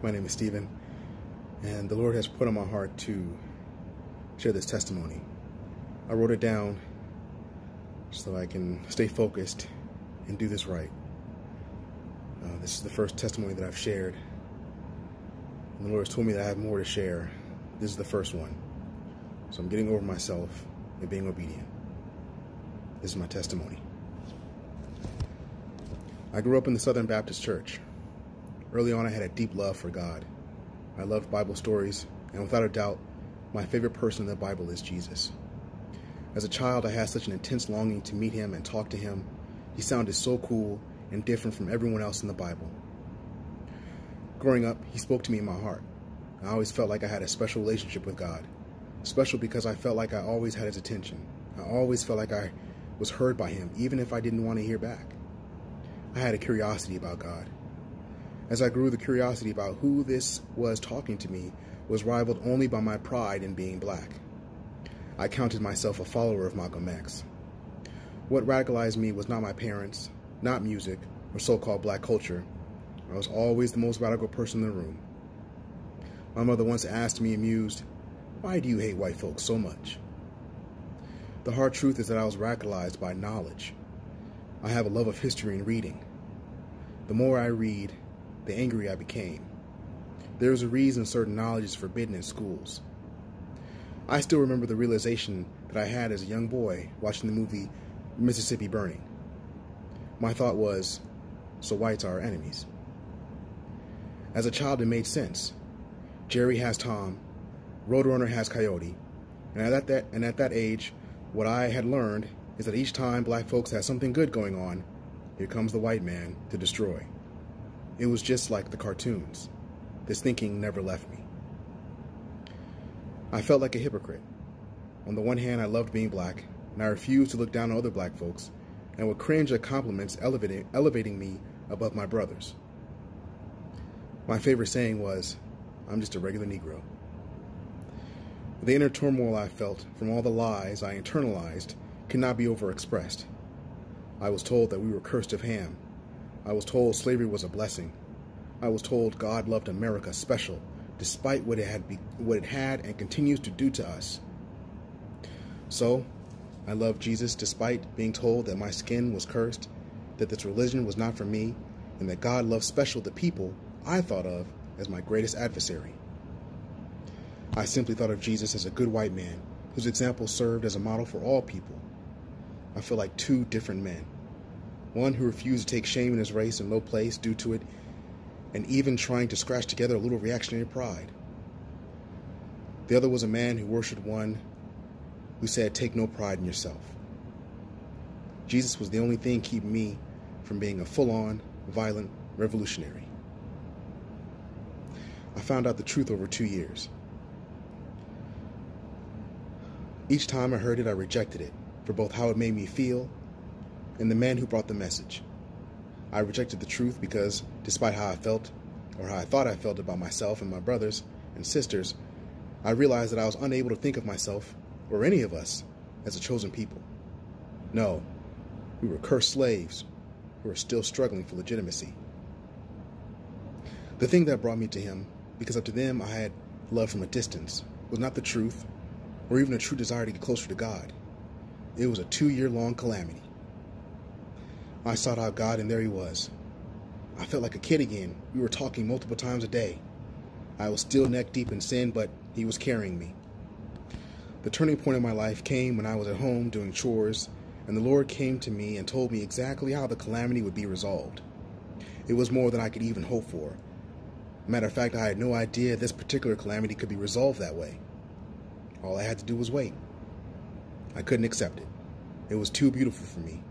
My name is Stephen, and the Lord has put on my heart to share this testimony. I wrote it down so I can stay focused and do this right. This is the first testimony that I've shared, and the Lord has told me that I have more to share. This is the first one, so I'm getting over myself and being obedient. This is my testimony. I grew up in the Southern Baptist Church. Early on, I had a deep love for God. I loved Bible stories, and without a doubt, my favorite person in the Bible is Jesus. As a child, I had such an intense longing to meet him and talk to him. He sounded so cool and different from everyone else in the Bible. Growing up, he spoke to me in my heart. I always felt like I had a special relationship with God. Special because I felt like I always had his attention. I always felt like I was heard by him, even if I didn't want to hear back. I had a curiosity about God. As I grew, the curiosity about who this was talking to me was rivaled only by my pride in being black. I counted myself a follower of Malcolm X. What radicalized me was not my parents, not music, or so-called black culture. I was always the most radical person in the room. My mother once asked me, amused, "Why do you hate white folks so much?" The hard truth is that I was radicalized by knowledge. I have a love of history and reading. The more I read, the angrier I became. There is a reason certain knowledge is forbidden in schools. I still remember the realization that I had as a young boy watching the movie Mississippi Burning. My thought was, so whites are our enemies. As a child, it made sense. Jerry has Tom, Roadrunner has Coyote, and at that age, what I had learned is that each time black folks had something good going on, here comes the white man to destroy. It was just like the cartoons. This thinking never left me. I felt like a hypocrite. On the one hand, I loved being black, and I refused to look down on other black folks, and would cringe at compliments elevating me above my brothers. My favorite saying was, "I'm just a regular Negro." The inner turmoil I felt from all the lies I internalized could not be overexpressed. I was told that we were cursed of Ham. I was told slavery was a blessing. I was told God loved America special, despite what it had and continues to do to us. So, I loved Jesus despite being told that my skin was cursed, that this religion was not for me, and that God loved special the people I thought of as my greatest adversary. I simply thought of Jesus as a good white man whose example served as a model for all people. I feel like two different men. One who refused to take shame in his race and low place due to it, and even trying to scratch together a little reactionary pride. The other was a man who worshipped one who said, "Take no pride in yourself." Jesus was the only thing keeping me from being a full-on, violent revolutionary. I found out the truth over 2 years. Each time I heard it, I rejected it, for both how it made me feel and the man who brought the message. I rejected the truth because, despite how I felt, or how I thought I felt about myself and my brothers and sisters, I realized that I was unable to think of myself, or any of us, as a chosen people. No, we were cursed slaves who were still struggling for legitimacy. The thing that brought me to him, because up to them I had love from a distance, was not the truth, or even a true desire to get closer to God. It was a 2-year-long calamity. I sought out God, and there he was. I felt like a kid again. We were talking multiple times a day. I was still neck deep in sin, but he was carrying me. The turning point of my life came when I was at home doing chores, and the Lord came to me and told me exactly how the calamity would be resolved. It was more than I could even hope for. Matter of fact, I had no idea this particular calamity could be resolved that way. All I had to do was wait. I couldn't accept it. It was too beautiful for me.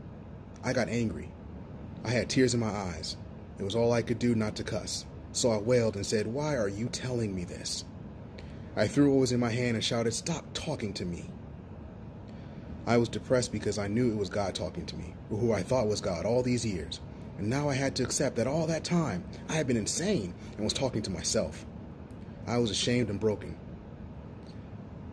I got angry. I had tears in my eyes. It was all I could do not to cuss. So I wailed and said, "Why are you telling me this?" I threw what was in my hand and shouted, "Stop talking to me." I was depressed because I knew it was God talking to me, or who I thought was God all these years. And now I had to accept that all that time I had been insane and was talking to myself. I was ashamed and broken.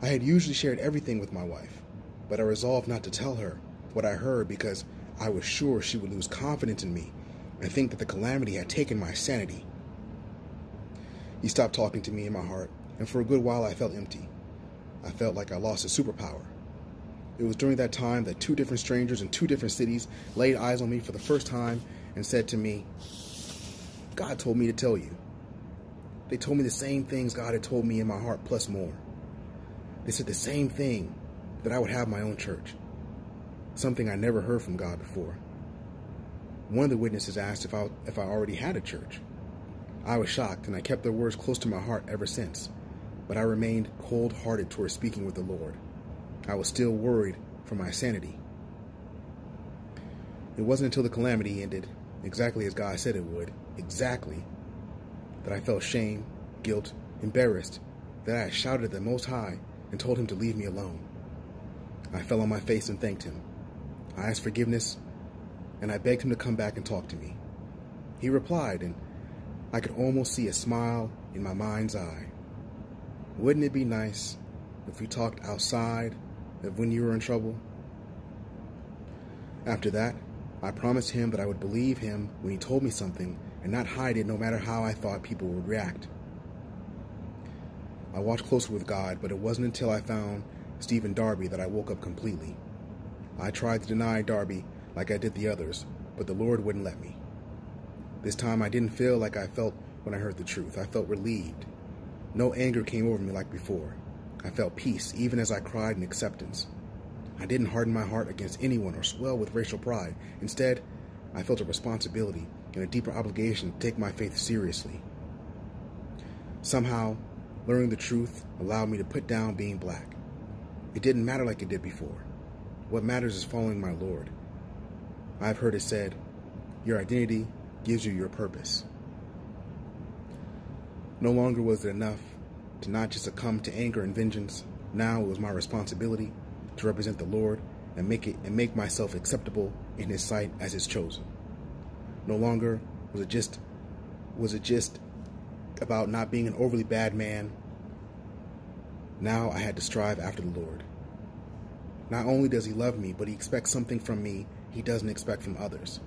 I had usually shared everything with my wife, but I resolved not to tell her what I heard because I was sure she would lose confidence in me and think that the calamity had taken my sanity. He stopped talking to me in my heart, and for a good while I felt empty. I felt like I lost a superpower. It was during that time that two different strangers in two different cities laid eyes on me for the first time and said to me, "God told me to tell you." They told me the same things God had told me in my heart, plus more. They said the same thing, that I would have my own church, something I never heard from God before. One of the witnesses asked if I already had a church. I was shocked, and I kept their words close to my heart ever since, but I remained cold-hearted toward speaking with the Lord. I was still worried for my sanity. It wasn't until the calamity ended, exactly as God said it would, exactly, that I felt shame, guilt, embarrassed, that I shouted at the Most High and told him to leave me alone. I fell on my face and thanked him. I asked forgiveness, and I begged him to come back and talk to me. He replied, and I could almost see a smile in my mind's eye. "Wouldn't it be nice if we talked outside of when you were in trouble?" After that, I promised him that I would believe him when he told me something and not hide it no matter how I thought people would react. I walked closer with God, but it wasn't until I found Stephen Darby that I woke up completely. I tried to deny Darby like I did the others, but the Lord wouldn't let me. This time I didn't feel like I felt when I heard the truth. I felt relieved. No anger came over me like before. I felt peace, even as I cried in acceptance. I didn't harden my heart against anyone or swell with racial pride. Instead, I felt a responsibility and a deeper obligation to take my faith seriously. Somehow, learning the truth allowed me to put down being black. It didn't matter like it did before. What matters is following my Lord. I've heard it said, your identity gives you your purpose. No longer was it enough to not just succumb to anger and vengeance. Now it was my responsibility to represent the Lord and make myself acceptable in his sight as his chosen. No longer was it just about not being an overly bad man. Now I had to strive after the Lord. Not only does he love me, but he expects something from me he doesn't expect from others.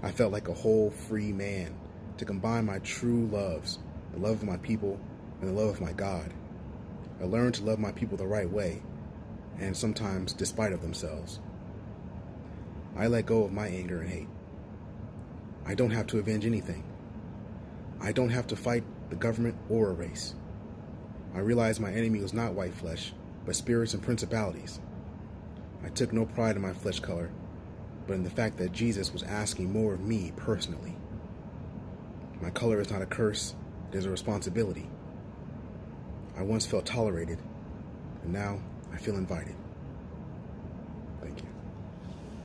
I felt like a whole, free man to combine my true loves, the love of my people and the love of my God. I learned to love my people the right way, and sometimes despite of themselves. I let go of my anger and hate. I don't have to avenge anything. I don't have to fight the government or a race. I realized my enemy was not white flesh, but spirits and principalities. I took no pride in my flesh color, but in the fact that Jesus was asking more of me personally. My color is not a curse, it is a responsibility. I once felt tolerated, and now I feel invited. Thank you.